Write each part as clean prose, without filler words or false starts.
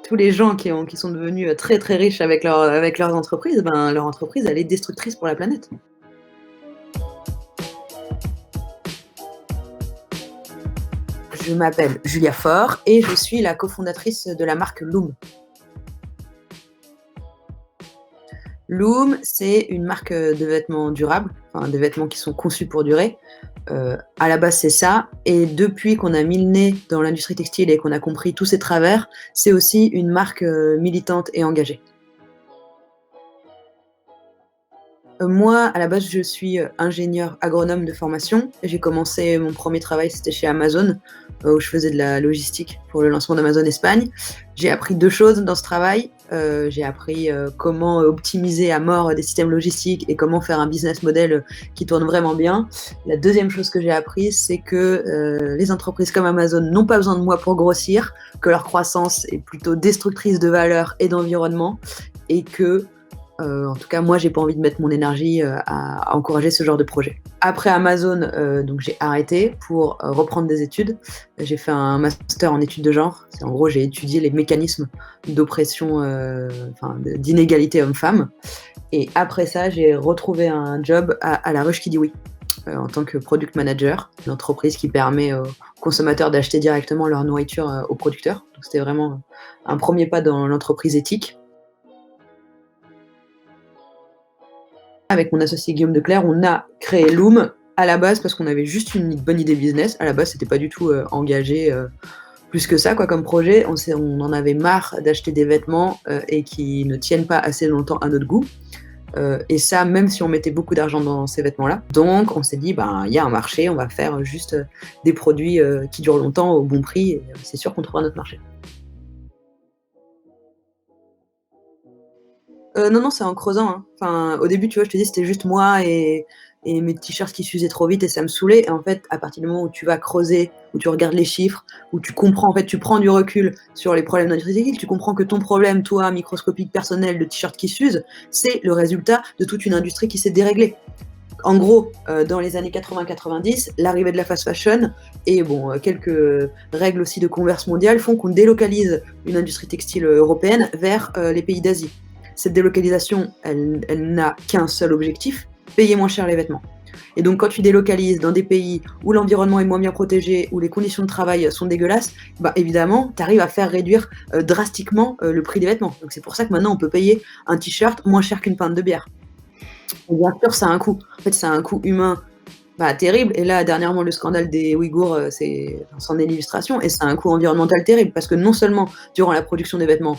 tous les gens qui sont devenus très très riches avec leurs entreprises, ben, leur entreprise, elle est destructrice pour la planète. Je m'appelle Julia Faure et je suis la cofondatrice de la marque Loom. Loom, c'est une marque de vêtements durables, enfin des vêtements qui sont conçus pour durer. À la base, c'est ça. Et depuis qu'on a mis le nez dans l'industrie textile et qu'on a compris tous ses travers, c'est aussi une marque militante et engagée. Moi, à la base, je suis ingénieure agronome de formation. J'ai commencé mon premier travail, c'était chez Amazon, où je faisais de la logistique pour le lancement d'Amazon Espagne. J'ai appris 2 choses dans ce travail. J'ai appris comment optimiser à mort des systèmes logistiques et comment faire un business model qui tourne vraiment bien. La deuxième chose que j'ai appris, c'est que les entreprises comme Amazon n'ont pas besoin de moi pour grossir, que leur croissance est plutôt destructrice de valeur et d'environnement, et que en tout cas, moi, j'ai pas envie de mettre mon énergie à encourager ce genre de projet. Après Amazon, donc j'ai arrêté pour reprendre des études. J'ai fait un master en études de genre. En gros, j'ai étudié les mécanismes d'oppression, d'inégalité homme-femme. Et après ça, j'ai retrouvé un job à La Ruche qui dit oui, en tant que product manager, une entreprise qui permet aux consommateurs d'acheter directement leur nourriture aux producteurs. Donc, c'était vraiment un premier pas dans l'entreprise éthique. Avec mon associé Guillaume Declercq, on a créé Loom à la base parce qu'on avait juste une bonne idée business. À la base, c'était pas du tout engagé plus que ça quoi, comme projet. On en avait marre d'acheter des vêtements et qui ne tiennent pas assez longtemps à notre goût. Et ça, même si on mettait beaucoup d'argent dans ces vêtements-là. Donc, on s'est dit, il y a un marché, on va faire juste des produits qui durent longtemps au bon prix. Et c'est sûr qu'on trouvera notre marché. Non, non, c'est en creusant, hein. Enfin, au début, tu vois, je te dis, c'était juste moi et mes t-shirts qui s'usaient trop vite et ça me saoulait. Et en fait, à partir du moment où tu vas creuser, où tu regardes les chiffres, où tu comprends, en fait, tu prends du recul sur les problèmes d'industrie, tu comprends que ton problème, toi, microscopique, personnel, de t-shirts qui s'usent, c'est le résultat de toute une industrie qui s'est déréglée. En gros, dans les années 80-90, l'arrivée de la fast fashion et quelques règles aussi de commerce mondial font qu'on délocalise une industrie textile européenne vers les pays d'Asie. Cette délocalisation, elle n'a qu'un seul objectif, payer moins cher les vêtements. Et donc quand tu délocalises dans des pays où l'environnement est moins bien protégé, où les conditions de travail sont dégueulasses, évidemment, tu arrives à faire réduire drastiquement le prix des vêtements. Donc c'est pour ça que maintenant on peut payer un t-shirt moins cher qu'une pinte de bière. Et bien sûr, ça a un coût. En fait, ça a un coût humain terrible. Et là, dernièrement, le scandale des Ouïghours, c'en est l'illustration. Et ça a un coût environnemental terrible parce que non seulement durant la production des vêtements,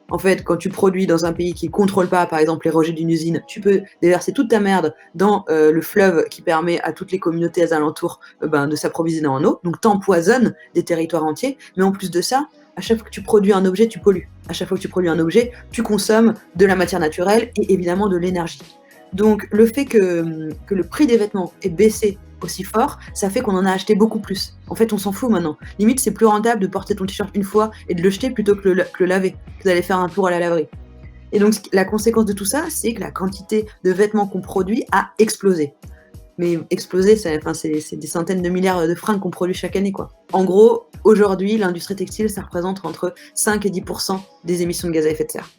en fait, quand tu produis dans un pays qui ne contrôle pas, par exemple, les rejets d'une usine, tu peux déverser toute ta merde dans le fleuve qui permet à toutes les communautés alentours de s'approvisionner en eau. Donc, t'empoisonnes des territoires entiers. Mais en plus de ça, à chaque fois que tu produis un objet, tu pollues. À chaque fois que tu produis un objet, tu consommes de la matière naturelle et évidemment de l'énergie. Donc, le fait que le prix des vêtements ait baissé aussi fort, ça fait qu'on en a acheté beaucoup plus. En fait, on s'en fout maintenant. Limite, c'est plus rentable de porter ton t-shirt une fois et de le jeter plutôt que le laver, que d'aller faire un tour à la laverie. Et donc, la conséquence de tout ça, c'est que la quantité de vêtements qu'on produit a explosé. Mais exploser, c'est des centaines de milliards de fringues qu'on produit chaque année, quoi. En gros, aujourd'hui, l'industrie textile, ça représente entre 5 et 10% des émissions de gaz à effet de serre.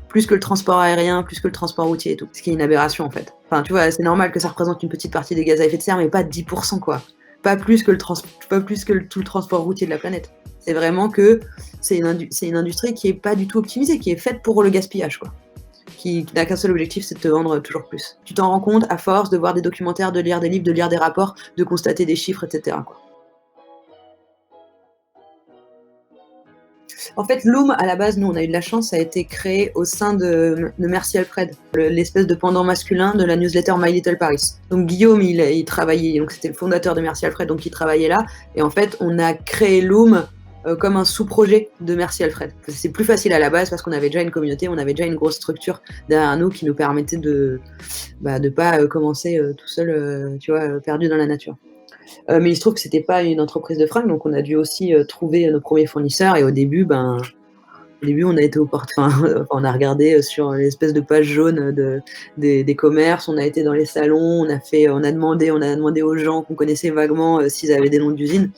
Plus que le transport aérien, plus que le transport routier et tout. Ce qui est une aberration, en fait. Enfin, tu vois, c'est normal que ça représente une petite partie des gaz à effet de serre, mais pas 10%, quoi. Pas plus que tout le transport routier de la planète. C'est vraiment que c'est une industrie qui est pas du tout optimisée, qui est faite pour le gaspillage, quoi. Qui n'a qu'un seul objectif, c'est de te vendre toujours plus. Tu t'en rends compte à force de voir des documentaires, de lire des livres, de lire des rapports, de constater des chiffres, etc., quoi. En fait, Loom, à la base, nous, on a eu de la chance, ça a été créé au sein de Merci Alfred, l'espèce de pendant masculin de la newsletter My Little Paris. Donc Guillaume, il travaillait, donc c'était le fondateur de Merci Alfred, donc il travaillait là. Et en fait, on a créé Loom comme un sous-projet de Merci Alfred. C'est plus facile à la base parce qu'on avait déjà une communauté, on avait déjà une grosse structure derrière nous qui nous permettait de pas commencer tout seul, perdu dans la nature. Mais il se trouve que c'était pas une entreprise de fringues, donc on a dû aussi trouver nos premiers fournisseurs. Et au début, on a été on a regardé sur l'espèce de page jaune des commerces, on a été dans les salons, on a demandé aux gens qu'on connaissait vaguement s'ils avaient des noms d'usines.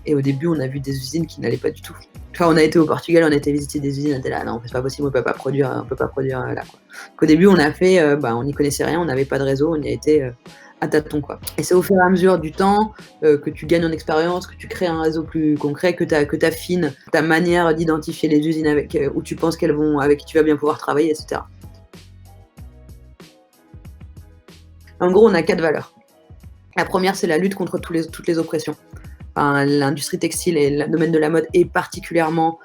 Et au début, on a vu des usines qui n'allaient pas du tout. Enfin, on a été au Portugal, on a été visiter des usines, on était là: «Non, c'est pas possible, on peut pas produire, là, quoi». Donc au début, on a fait, on n'y connaissait rien, on n'avait pas de réseau, on y a été, à tâtons, quoi. Et c'est au fur et à mesure du temps, que tu gagnes en expérience, que tu crées un réseau plus concret, que tu affines ta manière d'identifier les usines avec, où tu penses qu'elles vont avec qui tu vas bien pouvoir travailler et cetera. En gros, on a 4 valeurs. La première, c'est la lutte contre toutes les oppressions. Enfin, l'industrie textile et le domaine de la mode est particulièrement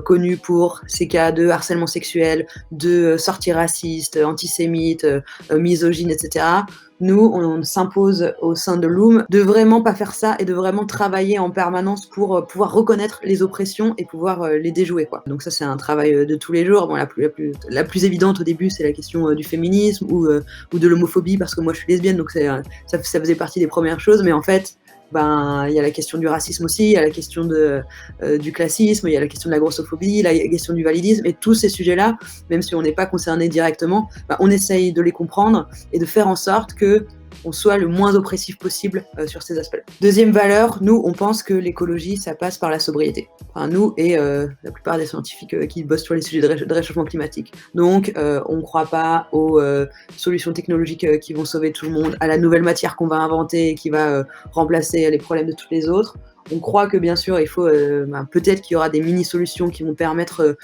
connu pour ces cas de harcèlement sexuel, de sorties racistes, antisémites, misogynes, etc. Nous, on s'impose au sein de Loom de vraiment pas faire ça et de vraiment travailler en permanence pour pouvoir reconnaître les oppressions et pouvoir les déjouer, quoi. Donc ça, c'est un travail de tous les jours. Bon, la plus évidente au début, c'est la question du féminisme ou de l'homophobie, parce que moi, je suis lesbienne, donc ça faisait partie des premières choses. Mais en fait, il y a la question du racisme aussi, il y a la question du classisme, il y a la question de la grossophobie, la question du validisme, et tous ces sujets-là, même si on n'est pas concerné directement, on essaye de les comprendre et de faire en sorte que on soit le moins oppressif possible sur ces aspects. Deuxième valeur, nous, on pense que l'écologie, ça passe par la sobriété. Enfin, nous et la plupart des scientifiques qui bossent sur les sujets de réchauffement climatique. Donc, on ne croit pas aux solutions technologiques qui vont sauver tout le monde, à la nouvelle matière qu'on va inventer et qui va remplacer les problèmes de toutes les autres. On croit que bien sûr, il faut peut-être qu'il y aura des mini-solutions qui vont permettre,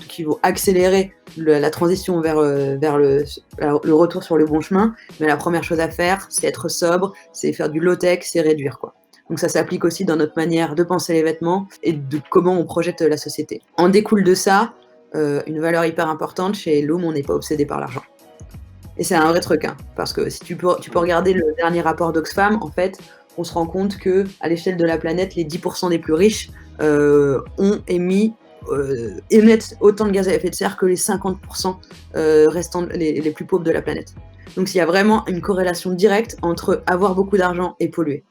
qui vont accélérer la transition vers le retour sur le bon chemin. Mais la première chose à faire, c'est être sobre, c'est faire du low-tech, c'est réduire, quoi. Donc ça s'applique aussi dans notre manière de penser les vêtements et de comment on projette la société. En découle de ça, une valeur hyper importante, chez Loom, on n'est pas obsédé par l'argent. Et c'est un vrai truc, hein, parce que si tu peux regarder le dernier rapport d'Oxfam, en fait, on se rend compte que à l'échelle de la planète, les 10% des plus riches émettent autant de gaz à effet de serre que les 50% restants, les plus pauvres de la planète. Donc il y a vraiment une corrélation directe entre avoir beaucoup d'argent et polluer.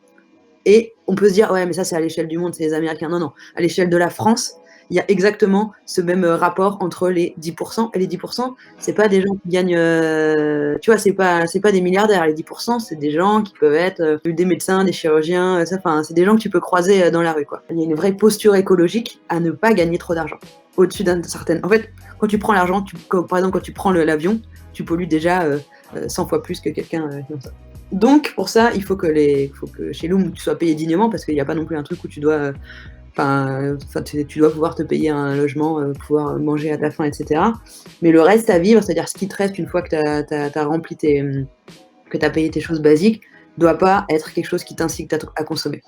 Et on peut se dire, ouais, mais ça c'est à l'échelle du monde, c'est les Américains. Non, non, à l'échelle de la France, il y a exactement ce même rapport entre les 10%. Et les 10%, c'est pas des gens qui gagnent, tu vois, c'est pas des milliardaires. Les 10%, c'est des gens qui peuvent être des médecins, des chirurgiens, c'est des gens que tu peux croiser dans la rue, quoi. Il y a une vraie posture écologique à ne pas gagner trop d'argent. Au-dessus d'un certain. En fait, quand tu prends l'argent, par exemple, quand tu prends l'avion, tu pollues déjà 100 fois plus que quelqu'un comme ça. Donc, pour ça, il faut que chez Loom, tu sois payé dignement, parce qu'il n'y a pas non plus un truc où tu dois tu dois pouvoir te payer un logement, pouvoir manger à ta faim, etc. Mais le reste à vivre, c'est-à-dire ce qui te reste une fois que tu as rempli que tu as payé tes choses basiques, doit pas être quelque chose qui t'incite à consommer.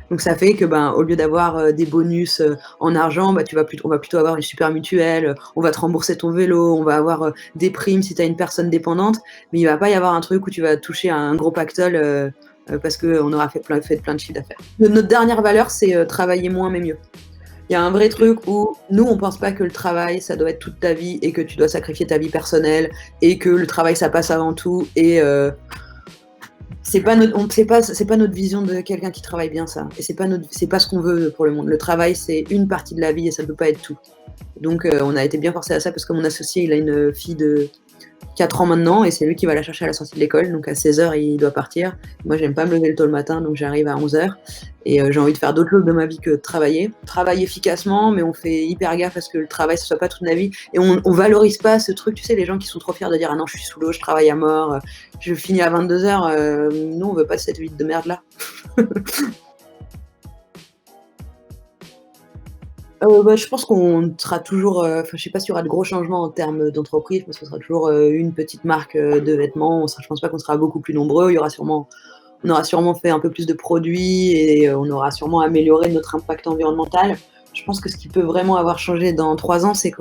Donc ça fait que au lieu d'avoir des bonus en argent, on va plutôt avoir une super mutuelle, on va te rembourser ton vélo, on va avoir des primes si tu as une personne dépendante, mais il va pas y avoir un truc où tu vas toucher à un gros pactole parce qu'on aura fait plein de chiffres d'affaires. Notre dernière valeur, c'est travailler moins mais mieux. Il y a un vrai truc où nous, on pense pas que le travail, ça doit être toute ta vie et que tu dois sacrifier ta vie personnelle et que le travail, ça passe avant tout. Et c'est pas notre vision de quelqu'un qui travaille bien, ça. Et c'est pas ce qu'on veut pour le monde. Le travail, c'est une partie de la vie et ça peut pas être tout. Donc, on a été bien forcé à ça parce que mon associé, il a une fille de 4 ans maintenant et c'est lui qui va la chercher à la sortie de l'école. Donc, à 16h, il doit partir. Moi, j'aime pas me lever tôt le matin, donc j'arrive à 11h. Et j'ai envie de faire d'autres choses de ma vie que de travailler. Travailler efficacement, mais on fait hyper gaffe à ce que le travail, ce soit pas toute la vie. Et on valorise pas ce truc, tu sais, les gens qui sont trop fiers de dire « Ah non, je suis sous l'eau, je travaille à mort, je finis à 22h. » Nous, on veut pas de cette vie de merde-là. Je pense qu'on sera toujours, je sais pas s'il y aura de gros changements en termes d'entreprise. Je pense que ce sera toujours une petite marque de vêtements. Je pense pas qu'on sera beaucoup plus nombreux. On aura sûrement fait un peu plus de produits et on aura sûrement amélioré notre impact environnemental. Je pense que ce qui peut vraiment avoir changé dans 3 ans, c'est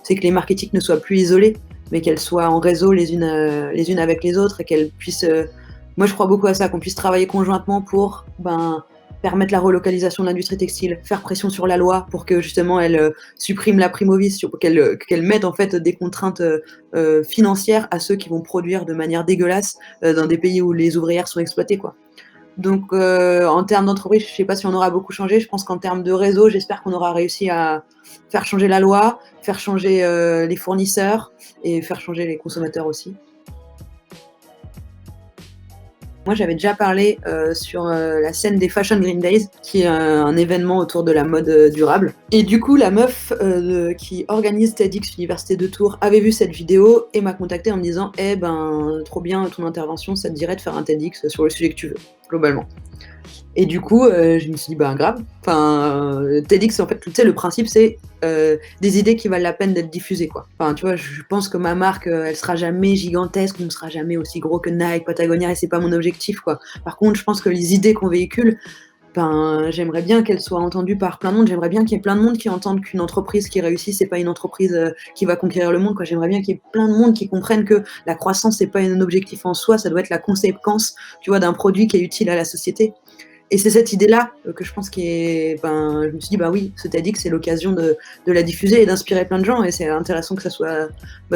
c'est que les marques éthiques ne soient plus isolées, mais qu'elles soient en réseau les unes avec les autres et qu'elles puissent. Moi, je crois beaucoup à ça, qu'on puisse travailler conjointement pour permettre la relocalisation de l'industrie textile, faire pression sur la loi pour que justement elle supprime la prime au vice, qu'elle mette en fait des contraintes financières à ceux qui vont produire de manière dégueulasse dans des pays où les ouvrières sont exploitées, quoi. Donc en termes d'entreprise, je sais pas si on aura beaucoup changé. Je pense qu'en termes de réseau, j'espère qu'on aura réussi à faire changer la loi, faire changer les fournisseurs et faire changer les consommateurs aussi. Moi, j'avais déjà parlé sur la scène des Fashion Green Days, qui est un événement autour de la mode durable. Et du coup, la meuf qui organise TEDx Université de Tours avait vu cette vidéo et m'a contacté en me disant « Eh ben, trop bien ton intervention, ça te dirait de faire un TEDx sur le sujet que tu veux, globalement. » Et du coup, je me suis dit, bah grave. Enfin, TEDx, en fait, tu sais, le principe, c'est des idées qui valent la peine d'être diffusées, quoi. Enfin, tu vois, je pense que ma marque, elle sera jamais gigantesque, on ne sera jamais aussi gros que Nike, Patagonia, et c'est pas mon objectif, quoi. Par contre, je pense que les idées qu'on véhicule, ben, j'aimerais bien qu'elles soient entendues par plein de monde. J'aimerais bien qu'il y ait plein de monde qui entendent qu'une entreprise qui réussit, c'est pas une entreprise qui va conquérir le monde, quoi. J'aimerais bien qu'il y ait plein de monde qui comprennent que la croissance, c'est pas un objectif en soi, ça doit être la conséquence, tu vois, d'un produit qui est utile à la société. Et c'est cette idée-là que je pense qui est. Ben, je me suis dit, bah oui, ce TEDx, c'est l'occasion de la diffuser et d'inspirer plein de gens. Et c'est intéressant que ça soit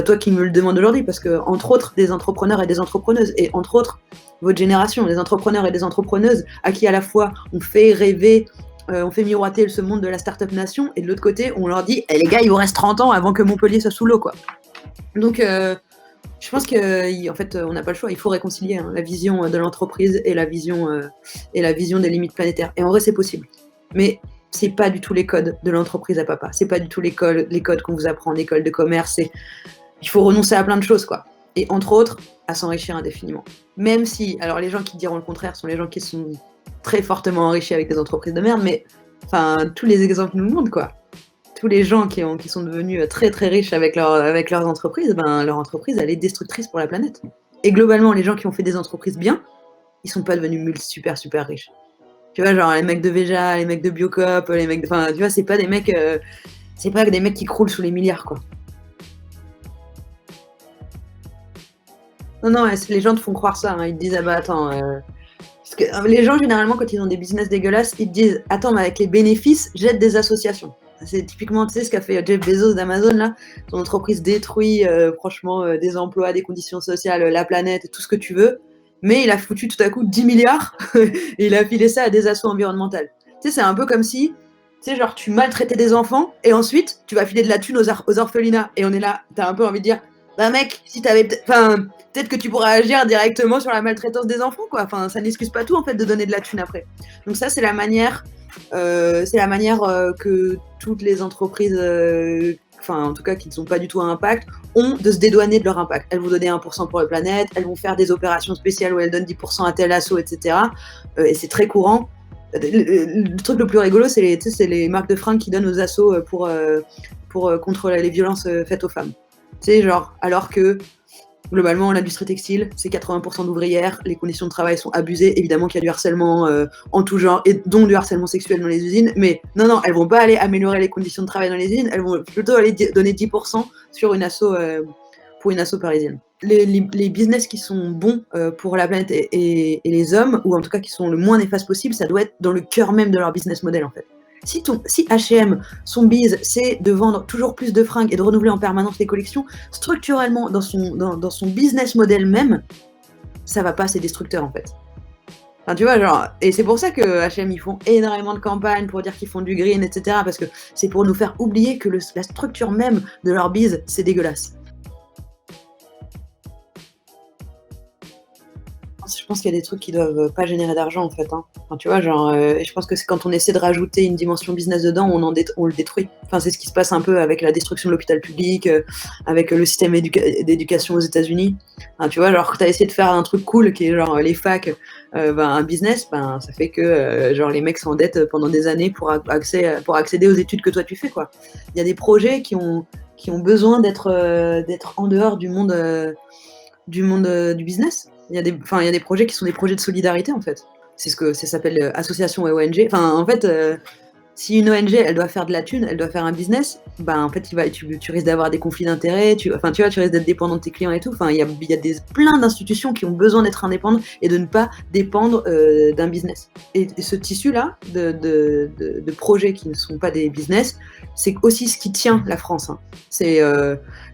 toi qui me le demandes aujourd'hui, parce que, entre autres, des entrepreneurs et des entrepreneuses, et entre autres, votre génération, des entrepreneurs et des entrepreneuses à qui à la fois on fait rêver, on fait miroiter ce monde de la Startup Nation, et de l'autre côté, on leur dit, les gars, il vous reste 30 ans avant que Montpellier soit sous l'eau, quoi. Donc, je pense qu'en fait, on n'a pas le choix. Il faut réconcilier la vision de l'entreprise et la vision des limites planétaires. Et en vrai, c'est possible. Mais c'est pas du tout les codes de l'entreprise à papa. C'est pas du tout les codes qu'on vous apprend en école de commerce. Il faut renoncer à plein de choses, quoi. Et entre autres, à s'enrichir indéfiniment. Même si, alors les gens qui diront le contraire sont les gens qui sont très fortement enrichis avec des entreprises de merde, mais enfin, tous les exemples nous le montrent, quoi. Tous les gens qui sont devenus très très riches avec leurs entreprises, ben, leur entreprise, elle est destructrice pour la planète. Et globalement, les gens qui ont fait des entreprises bien, ils sont pas devenus super super riches. Tu vois, genre les mecs de Veja, les mecs de Biocop, les mecs enfin, tu vois, c'est pas des mecs qui croulent sous les milliards, quoi. Non, les gens te font croire ça, hein. Ils te disent, ah bah attends, parce que les gens, généralement, quand ils ont des business dégueulasses, ils te disent, attends, mais avec les bénéfices, j'aide des associations. C'est typiquement, tu sais, ce qu'a fait Jeff Bezos d'Amazon, là. Son entreprise détruit, franchement, des emplois, des conditions sociales, la planète, tout ce que tu veux. Mais il a foutu tout à coup 10 milliards et il a filé ça à des assos environnementales. Tu sais, c'est un peu comme si, tu sais, genre, tu maltraitais des enfants et ensuite, tu vas filer de la thune aux orphelinats. Et on est là, t'as un peu envie de dire, bah mec, si t'avais enfin, peut-être que tu pourrais agir directement sur la maltraitance des enfants, quoi. Enfin, ça n'excuse pas tout, en fait, de donner de la thune après. Donc ça, c'est la manière que toutes les entreprises, enfin, en tout cas, qui ne sont pas du tout à impact, ont de se dédouaner de leur impact. Elles vont donner 1% pour la planète, elles vont faire des opérations spéciales où elles donnent 10% à tel assaut, etc. Et c'est très courant. Le truc le plus rigolo, c'est les marques de fringues qui donnent aux assos pour contre les violences faites aux femmes. Tu sais, genre, alors que globalement, l'industrie textile, c'est 80% d'ouvrières, les conditions de travail sont abusées, évidemment qu'il y a du harcèlement en tout genre, et dont du harcèlement sexuel dans les usines, mais non, elles vont pas aller améliorer les conditions de travail dans les usines, elles vont plutôt aller donner 10% sur une pour une asso parisienne. Les business qui sont bons pour la planète et les hommes, ou en tout cas qui sont le moins néfastes possible, ça doit être dans le cœur même de leur business model, en fait. Si H&M, son bise, c'est de vendre toujours plus de fringues et de renouveler en permanence les collections, structurellement, dans son business model même, ça va pas, c'est destructeur, en fait. Enfin, tu vois, genre, et c'est pour ça que H&M, ils font énormément de campagnes pour dire qu'ils font du green, etc., parce que c'est pour nous faire oublier que la structure même de leur bise, c'est dégueulasse. Je pense qu'il y a des trucs qui doivent pas générer d'argent, en fait, hein. Enfin, tu vois, genre, je pense que c'est quand on essaie de rajouter une dimension business dedans, on le détruit. Enfin, c'est ce qui se passe un peu avec la destruction de l'hôpital public, avec le système d'éducation aux États-Unis. Enfin, tu vois, genre, tu as essayé de faire un truc cool qui est genre les facs, un business, ça fait que genre les mecs s'endettent pendant des années pour accéder aux études que toi tu fais, quoi. Il y a des projets qui ont besoin d'être en dehors du monde du business. Il y a des projets qui sont des projets de solidarité, en fait. C'est ce que ça s'appelle association et ONG. Enfin, en fait, si une ONG, elle doit faire de la thune, elle doit faire un business, en fait, tu risques d'avoir des conflits d'intérêts, tu vois, tu risques d'être dépendant de tes clients et tout. Enfin, il y a plein d'institutions qui ont besoin d'être indépendantes et de ne pas dépendre d'un business. Et ce tissu-là de projets qui ne sont pas des business, c'est aussi ce qui tient la France, hein. C'est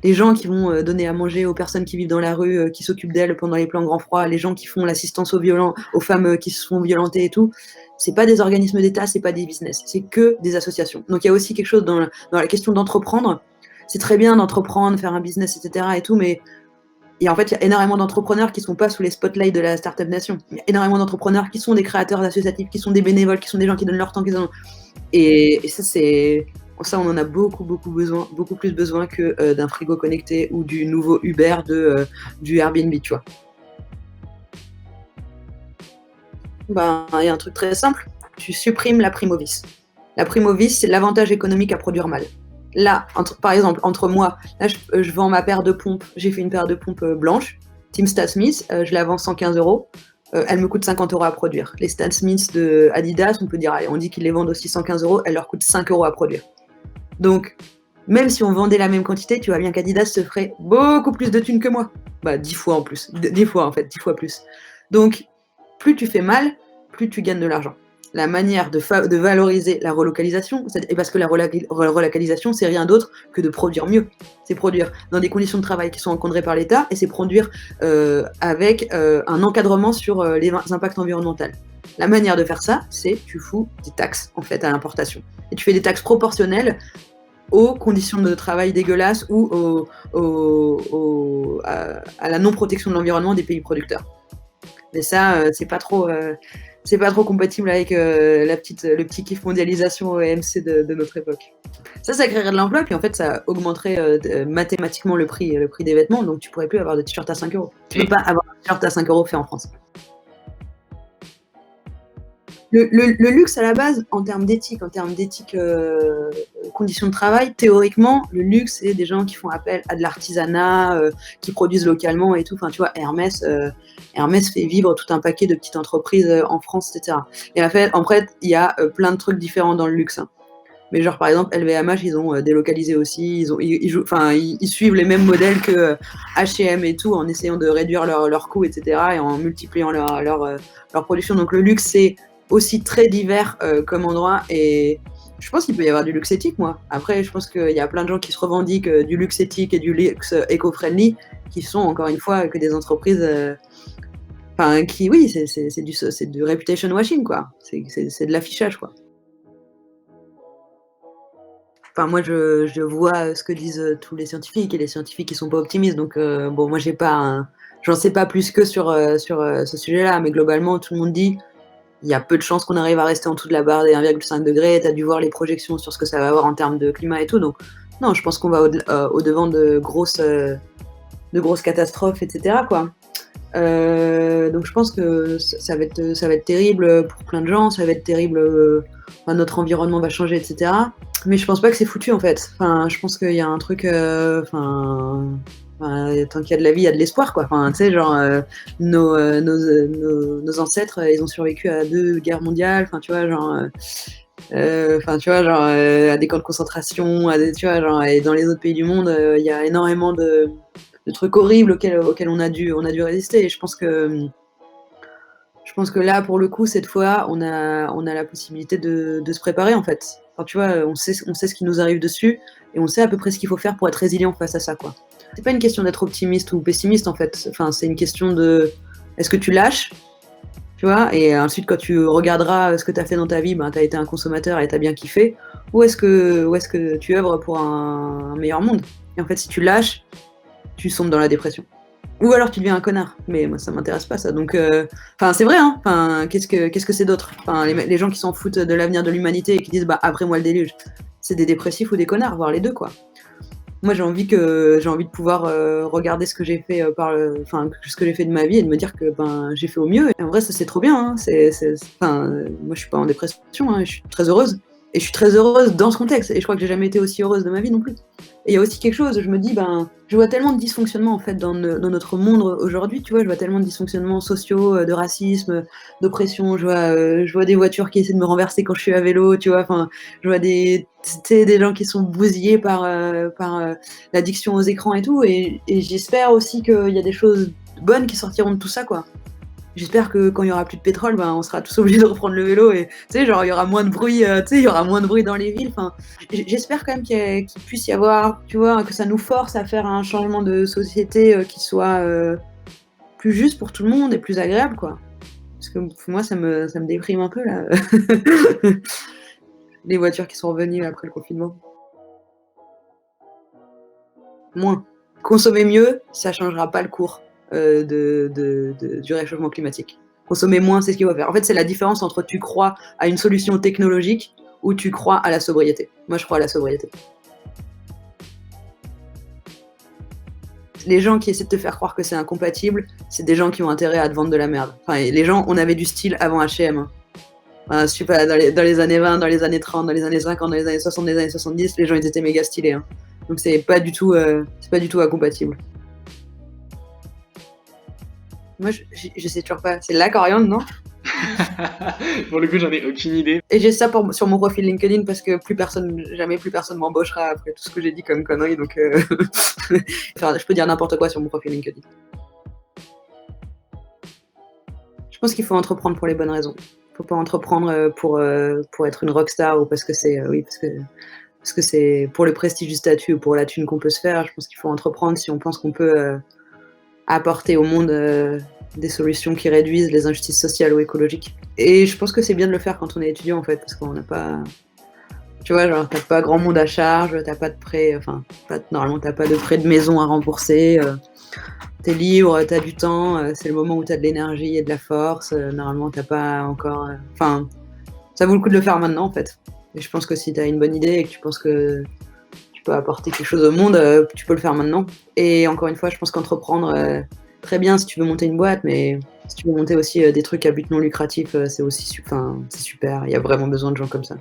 les gens qui vont donner à manger aux personnes qui vivent dans la rue, qui s'occupent d'elles pendant les plans grands froids, les gens qui font l'assistance aux femmes qui se font violenter et tout. C'est pas des organismes d'État, c'est pas des business, c'est que des associations. Donc il y a aussi quelque chose dans la question d'entreprendre. C'est très bien d'entreprendre, faire un business, etc. et tout, mais Et en fait, il y a énormément d'entrepreneurs qui sont pas sous les spotlights de la startup nation. Il y a énormément d'entrepreneurs qui sont des créateurs associatifs, qui sont des bénévoles, qui sont des gens qui donnent leur temps, et ça, ça, on en a beaucoup, beaucoup besoin, beaucoup plus besoin que d'un frigo connecté ou du nouveau Uber du Airbnb, tu vois. Ben, il y a un truc très simple. Tu supprimes la prime au vice. La prime au vice, c'est l'avantage économique à produire mal. Là, par exemple, entre moi, là, je vends ma paire de pompes. J'ai fait une paire de pompes blanches, Team Stan Smith. Je la vends 115 euros. Elle me coûte 50 euros à produire. Les Stan Smith de Adidas, on peut dire, on dit qu'ils les vendent aussi 115 euros. Elle leur coûte 5 euros à produire. Donc, même si on vendait la même quantité, tu vois bien qu'Adidas se ferait beaucoup plus de thunes que moi. Bah, 10 fois en plus. 10 fois, en fait, 10 fois plus. Donc, plus tu fais mal, plus tu gagnes de l'argent. La manière de valoriser la relocalisation, et parce que la relocalisation, c'est rien d'autre que de produire mieux. C'est produire dans des conditions de travail qui sont encadrées par l'État, et c'est produire avec un encadrement sur les impacts environnementaux. La manière de faire ça, c'est tu fous des taxes en fait à l'importation. Et tu fais des taxes proportionnelles aux conditions de travail dégueulasses ou à la non-protection de l'environnement des pays producteurs. Mais ça, c'est pas trop compatible avec le petit kiff mondialisation OMC de notre époque. Ça créerait de l'emploi, puis en fait, ça augmenterait mathématiquement le prix des vêtements, donc tu pourrais plus avoir de t-shirt à 5 euros. Tu peux pas avoir un t-shirt à 5 euros fait en France. Le luxe à la base, en termes d'éthique, conditions de travail, théoriquement, le luxe, c'est des gens qui font appel à de l'artisanat, qui produisent localement et tout. Enfin, tu vois, Hermès fait vivre tout un paquet de petites entreprises en France, etc. Et en fait, il y a plein de trucs différents dans le luxe. Hein. Mais genre, par exemple, LVMH, ils ont délocalisé aussi. Ils suivent les mêmes modèles que H&M et tout, en essayant de réduire leurs coûts, etc. et en multipliant leur production. Donc le luxe, c'est aussi très divers comme endroit, et je pense qu'il peut y avoir du luxe éthique, moi. Après, je pense qu'il y a plein de gens qui se revendiquent du luxe éthique et du luxe éco-friendly, qui sont, encore une fois, que des entreprises oui, c'est du reputation washing, quoi. C'est de l'affichage, quoi. Enfin, moi, je vois ce que disent tous les scientifiques, et les scientifiques, ils sont pas optimistes. Donc, bon, moi, j'en sais pas plus que sur ce sujet-là, mais globalement, tout le monde dit il y a peu de chances qu'on arrive à rester en dessous de la barre des 1,5 degrés. Tu as dû voir les projections sur ce que ça va avoir en termes de climat et tout. Donc, non, je pense qu'on va au-devant de grosses catastrophes, etc., quoi. Donc, je pense que ça va être terrible pour plein de gens. Ça va être terrible. Notre environnement va changer, etc. Mais je pense pas que c'est foutu, en fait. Enfin, je pense qu'il y a un truc. Tant qu'il y a de la vie, il y a de l'espoir, quoi. Enfin, tu sais, genre, nos ancêtres, ils ont survécu à 2 guerres mondiales. Enfin, tu vois, genre. À des camps de concentration, tu vois, genre, et dans les autres pays du monde, il y a énormément de trucs horribles auxquels on a dû résister. Et je pense que là, pour le coup, cette fois, on a la possibilité de se préparer, en fait. Enfin, tu vois, on sait ce qui nous arrive dessus, et on sait à peu près ce qu'il faut faire pour être résilient face à ça, quoi. C'est pas une question d'être optimiste ou pessimiste, en fait. Enfin, c'est une question de est-ce que tu lâches, tu vois, et ensuite, quand tu regarderas ce que tu as fait dans ta vie, ben, tu as été un consommateur et tu as bien kiffé, ou est-ce que tu œuvres pour un meilleur monde? Et en fait, si tu lâches, tu sombres dans la dépression. Ou alors tu deviens un connard. Mais moi, ça m'intéresse pas, ça. Donc, c'est vrai, hein. Enfin, qu'est-ce que c'est d'autre? Enfin, les gens qui s'en foutent de l'avenir de l'humanité et qui disent, bah, après moi le déluge, c'est des dépressifs ou des connards, voire les deux, quoi. Moi, j'ai envie de pouvoir regarder ce que j'ai fait ce que j'ai fait de ma vie, et de me dire que j'ai fait au mieux. Et en vrai, ça c'est trop bien. Hein. Moi, je suis pas en dépression. Hein. Je suis très heureuse. Et je suis très heureuse dans ce contexte. Et je crois que j'ai jamais été aussi heureuse de ma vie non plus. Et il y a aussi quelque chose, je me dis, je vois tellement de dysfonctionnements, en fait, dans notre monde aujourd'hui, tu vois, je vois tellement de dysfonctionnements sociaux, de racisme, d'oppression, je vois des voitures qui essaient de me renverser quand je suis à vélo, tu vois, enfin, je vois des gens qui sont bousillés par l'addiction aux écrans et tout, et j'espère aussi qu'il y a des choses bonnes qui sortiront de tout ça, quoi. J'espère que quand il y aura plus de pétrole, on sera tous obligés de reprendre le vélo, et tu sais, genre il y aura moins de bruit, il y aura moins de bruit dans les villes. Enfin, j'espère quand même qu'il puisse y avoir, tu vois, que ça nous force à faire un changement de société qui soit plus juste pour tout le monde et plus agréable, quoi. Parce que moi, ça me déprime un peu là, les voitures qui sont revenues après le confinement. Moins. Consommer mieux, ça changera pas le cours, du réchauffement climatique. Consommer moins, c'est ce qu'il faut faire. En fait, c'est la différence entre tu crois à une solution technologique ou tu crois à la sobriété. Moi, je crois à la sobriété. Les gens qui essaient de te faire croire que c'est incompatible, c'est des gens qui ont intérêt à te vendre de la merde. Enfin, les gens, on avait du style avant H&M, hein. Enfin, je sais pas, dans les années 20, dans les années 30, dans les années 50, dans les années 60, dans les années 70, les gens ils étaient méga stylés, hein. Donc c'est pas du tout incompatible. Moi, je sais toujours pas. C'est la coriandre, non? Pour le coup, j'en ai aucune idée. Et j'ai ça sur mon profil LinkedIn parce que jamais plus personne m'embauchera après tout ce que j'ai dit comme conneries. Donc, enfin, je peux dire n'importe quoi sur mon profil LinkedIn. Je pense qu'il faut entreprendre pour les bonnes raisons. Faut pas entreprendre pour être une rockstar ou parce que c'est pour le prestige du statut ou pour la thune qu'on peut se faire. Je pense qu'il faut entreprendre si on pense qu'on peut apporter au monde des solutions qui réduisent les injustices sociales ou écologiques. Et je pense que c'est bien de le faire quand on est étudiant en fait, parce qu'on n'a pas, tu vois, genre t'as pas grand monde à charge, t'as pas de prêt, enfin normalement t'as pas de prêt de maison à rembourser, t'es libre, t'as du temps, c'est le moment où t'as de l'énergie et de la force, normalement t'as pas encore, enfin ça vaut le coup de le faire maintenant en fait. Et je pense que si t'as une bonne idée et que tu penses que tu peux apporter quelque chose au monde, tu peux le faire maintenant. Et encore une fois, je pense qu'entreprendre, très bien si tu veux monter une boîte, mais si tu veux monter aussi des trucs à but non lucratif, c'est aussi c'est super. Il y a vraiment besoin de gens comme ça.